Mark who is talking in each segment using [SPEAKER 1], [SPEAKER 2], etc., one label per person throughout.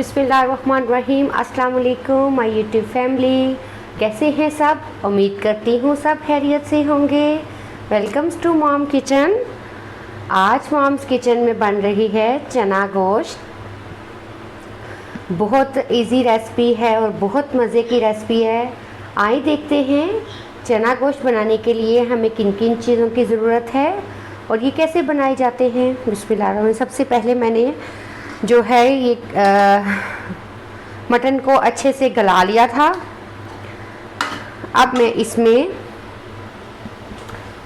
[SPEAKER 1] बिस्मिल्लाहिर्रहमानिर्रहीम। अस्सलाम वालेकुम माय यूट्यूब फैमिली, कैसे हैं सब? उम्मीद करती हूँ सब खैरियत से होंगे। Welcomes to mom kitchen. आज मॉम्स किचन में बन रही है चना गोश्त। बहुत इजी रेसिपी है और बहुत मज़े की रेसिपी है। आइए देखते हैं चना गोश्त बनाने के लिए हमें किन किन चीज़ों की ज़रूरत है और ये कैसे बनाए जाते हैं। बिस्मिल्लाह। सबसे पहले मैंने जो है ये मटन को अच्छे से गला लिया था। अब मैं इसमें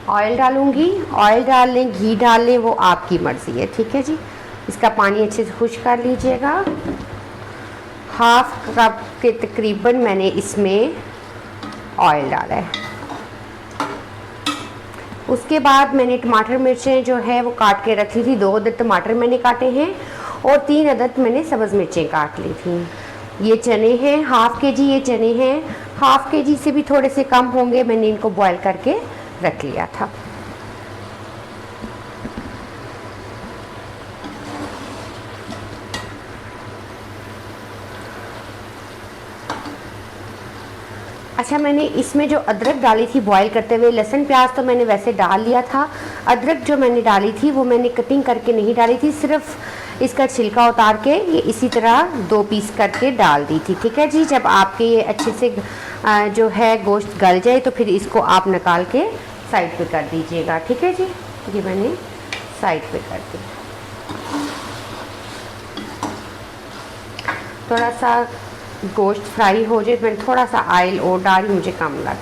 [SPEAKER 1] ऑयल डालूंगी। ऑयल डाल लें, घी डाल लें, वो आपकी मर्ज़ी है, ठीक है जी। इसका पानी अच्छे से खुश कर लीजिएगा। हाफ कप के तकरीबन मैंने इसमें ऑयल डाला है। उसके बाद मैंने टमाटर मिर्चें जो है वो काट के रखी थी। 2 अदद टमाटर मैंने काटे हैं और 3 अदद मैंने सब्ज़ मिर्चें काट ली थी। ये चने हैं, हाफ़ के जी ये चने हैं। हाफ़ के जी से भी थोड़े से कम होंगे। मैंने इनको बॉईल करके रख लिया था। अच्छा, मैंने इसमें जो अदरक डाली थी बॉईल करते हुए, लहसुन प्याज तो मैंने वैसे डाल लिया था। अदरक जो मैंने डाली थी वो मैंने कटिंग करके नहीं डाली थी, सिर्फ इसका छिलका उतार के ये इसी तरह 2 पीस करके डाल दी थी, ठीक है जी। जब आपके ये अच्छे से जो है गोश्त गल जाए तो फिर इसको आप निकाल के साइड पे कर दीजिएगा, ठीक है जी। ये मैंने साइड पे कर दिया। थोड़ा सा गोश्त फ्राई हो जाए, मैंने थोड़ा सा ऑयल और डाली, मुझे कम लगा।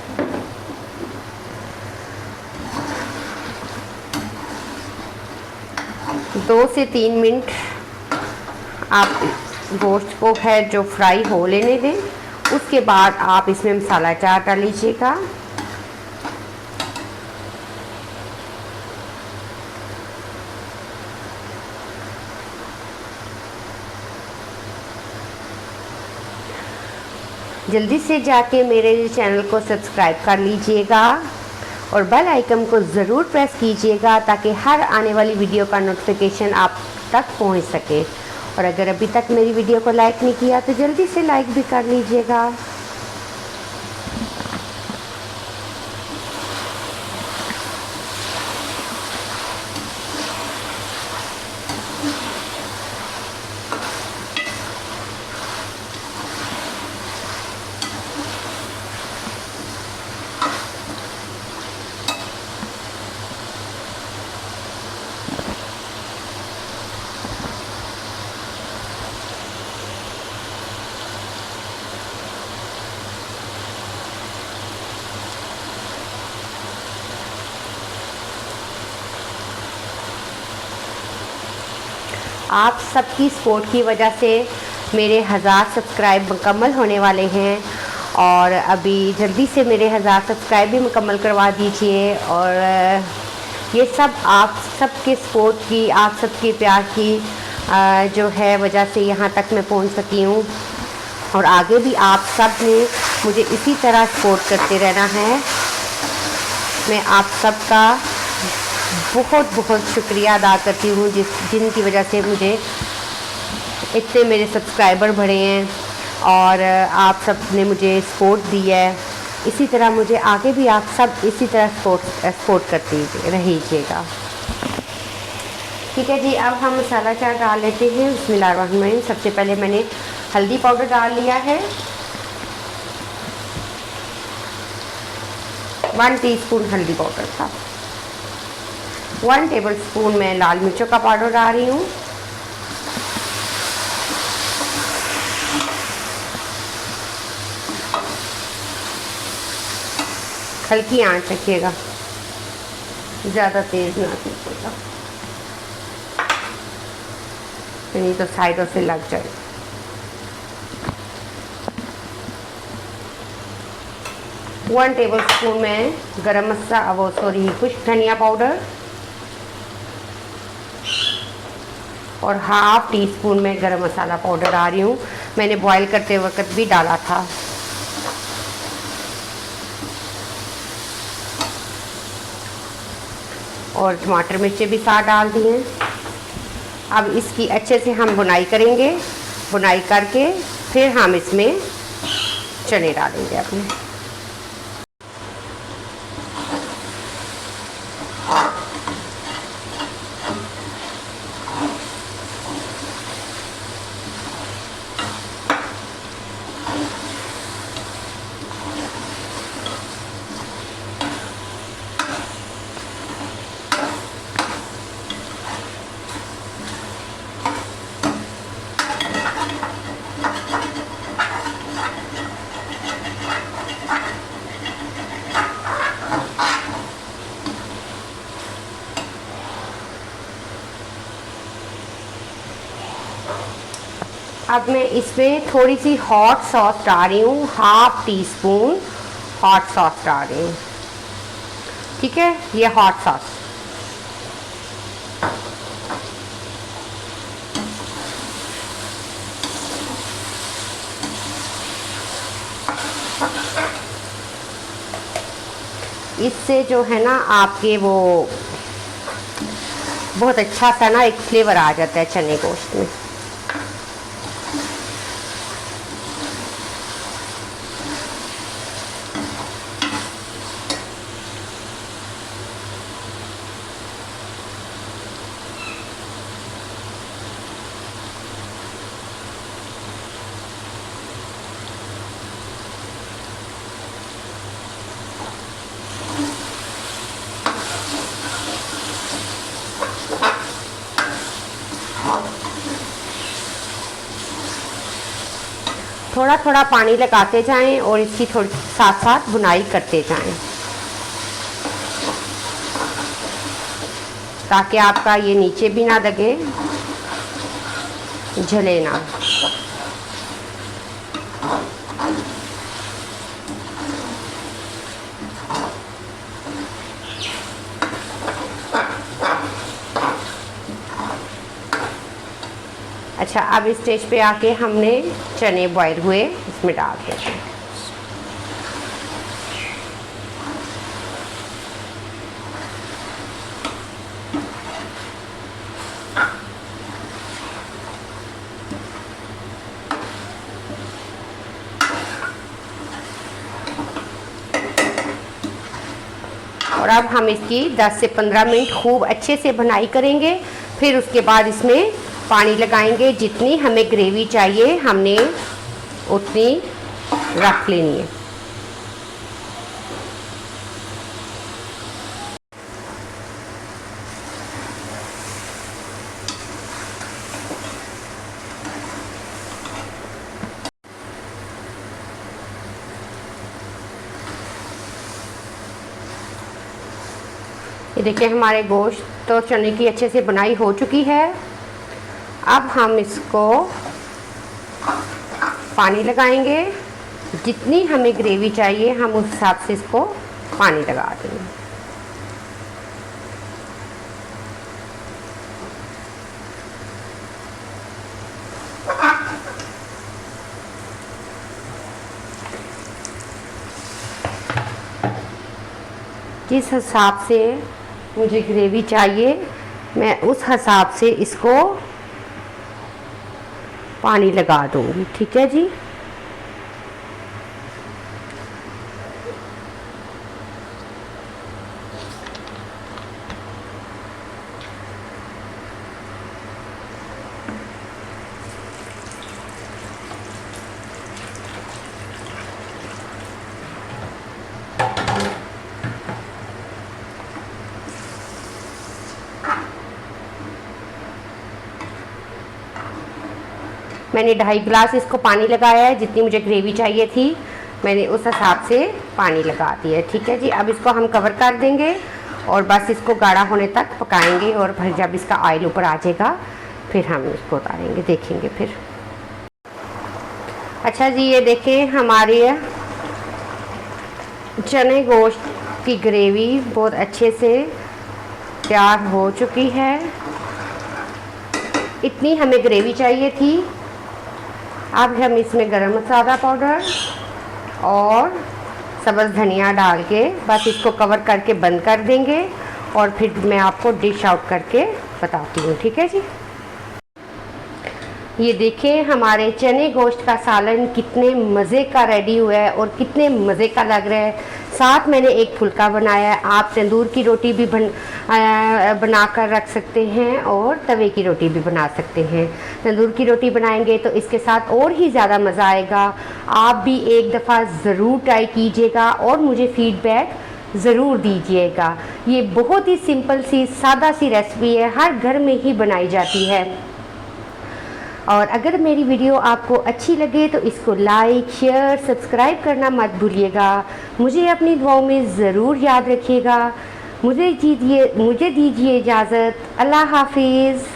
[SPEAKER 1] 2 से 3 मिनट आप गोश्त को है जो फ्राई हो लेने दें। उसके बाद आप इसमें मसाला चाट डाल लीजिएगा। जल्दी से जाके मेरे चैनल को सब्सक्राइब कर लीजिएगा और बेल आइकन को ज़रूर प्रेस कीजिएगा ताकि हर आने वाली वीडियो का नोटिफिकेशन आप तक पहुंच सके। और अगर अभी तक मेरी वीडियो को लाइक नहीं किया तो जल्दी से लाइक भी कर लीजिएगा। आप सबकी सपोर्ट की वजह से मेरे 1000 सब्सक्राइब मुकम्मल होने वाले हैं और अभी जल्दी से मेरे 1000 सब्सक्राइब भी मुकम्मल करवा दीजिए। और ये सब आप सबके सपोर्ट की, आप सबके प्यार की जो है वजह से यहाँ तक मैं पहुँच सकी हूँ। और आगे भी आप सब ने मुझे इसी तरह सपोर्ट करते रहना है। मैं आप सबका बहुत बहुत शुक्रिया अदा करती हूँ जिनकी वजह से मुझे इतने मेरे सब्सक्राइबर बढ़े हैं और आप सब ने मुझे सपोर्ट दी है। इसी तरह मुझे आगे भी आप सब इसी तरह सपोर्ट करते रहिएगा, ठीक है जी। अब हम मसाला चाट डाल लेते हैं। बिस्मिल्लाहिर्रहमानिर्रहीम। सबसे पहले मैंने हल्दी पाउडर डाल लिया है, 1 टीस्पून हल्दी पाउडर था। 1 टेबल स्पून मैं लाल मिर्चों का पाउडर डाल रही हूँ। हल्की आंच रखिएगा, ज़्यादा तेज़ ना कीजिएगा, नहीं तो साइडों से लग जाए। वन टेबल स्पून में गरम मसाला खुश्क धनिया पाउडर और 1/2 टीस्पून में गरम मसाला पाउडर डाल रही हूँ। मैंने बॉईल करते वक्त भी डाला था। और टमाटर मिर्चें भी साथ डाल दी हैं। अब इसकी अच्छे से हम बुनाई करेंगे बुनाई करके फिर हम इसमें चने डालेंगे अपने। अब मैं इसमें थोड़ी सी हॉट सॉस डाल रही हूँ, 1/2 टीस्पून हॉट सॉस डाल रही हूँ। ठीक है, ये हॉट सॉस। इससे जो है ना आपके वो बहुत अच्छा सा ना एक फ्लेवर आ जाता है चने गोश्त में। थोड़ा थोड़ा पानी लगाते जाएं और इसकी थोड़ी साथ साथ बुनाई करते जाएं ताकि आपका ये नीचे भी ना लगे, जले ना। अच्छा, अब इस स्टेज पे आके हमने चने बॉयल हुए इसमें डाल देते हैं। और अब हम इसकी 10 से 15 मिनट खूब अच्छे से बुनाई करेंगे। फिर उसके बाद इसमें पानी लगाएंगे। जितनी हमें ग्रेवी चाहिए हमने उतनी रख लेनी है। ये देखिए हमारे गोश्त तो चने की अच्छे से बुनाई हो चुकी है। अब हम इसको पानी लगाएंगे। जितनी हमें ग्रेवी चाहिए हम उस हिसाब से इसको पानी लगा देंगे। जिस हिसाब से मुझे ग्रेवी चाहिए मैं उस हिसाब से इसको पानी लगा दूंगी। ठीक है जी। मैंने 2.5 गिलास इसको पानी लगाया है। जितनी मुझे ग्रेवी चाहिए थी मैंने उस हिसाब से पानी लगा दिया है। ठीक है जी। अब इसको हम कवर कर देंगे और बस इसको गाढ़ा होने तक पकाएंगे और फिर जब इसका ऑयल ऊपर आ जाएगा फिर हम इसको उतारेंगे, देखेंगे फिर। अच्छा जी, ये देखें हमारी चने गोश्त की ग्रेवी बहुत अच्छे से तैयार हो चुकी है। इतनी हमें ग्रेवी चाहिए थी। अब हम इसमें गरम मसाला पाउडर और सब्ज़ धनिया डाल के बस इसको कवर करके बंद कर देंगे और फिर मैं आपको डिश आउट करके बताती हूँ। ठीक है जी। ये देखें हमारे चने गोश्त का सालन कितने मज़े का रेडी हुआ है और कितने मज़े का लग रहा है। साथ मैंने एक फुल्का बनाया है। आप तंदूर की रोटी भी बना कर रख सकते हैं और तवे की रोटी भी बना सकते हैं। तंदूर की रोटी बनाएंगे तो इसके साथ और ही ज़्यादा मज़ा आएगा। आप भी एक दफ़ा ज़रूर ट्राई कीजिएगा और मुझे फ़ीडबैक ज़रूर दीजिएगा। ये बहुत ही सिंपल सी सादा सी रेसिपी है, हर घर में ही बनाई जाती है। और अगर मेरी वीडियो आपको अच्छी लगे तो इसको लाइक, शेयर, सब्सक्राइब करना मत भूलिएगा। मुझे अपनी दुआओं में ज़रूर याद रखिएगा। मुझे दीजिए इजाज़त। अल्लाह हाफिज़।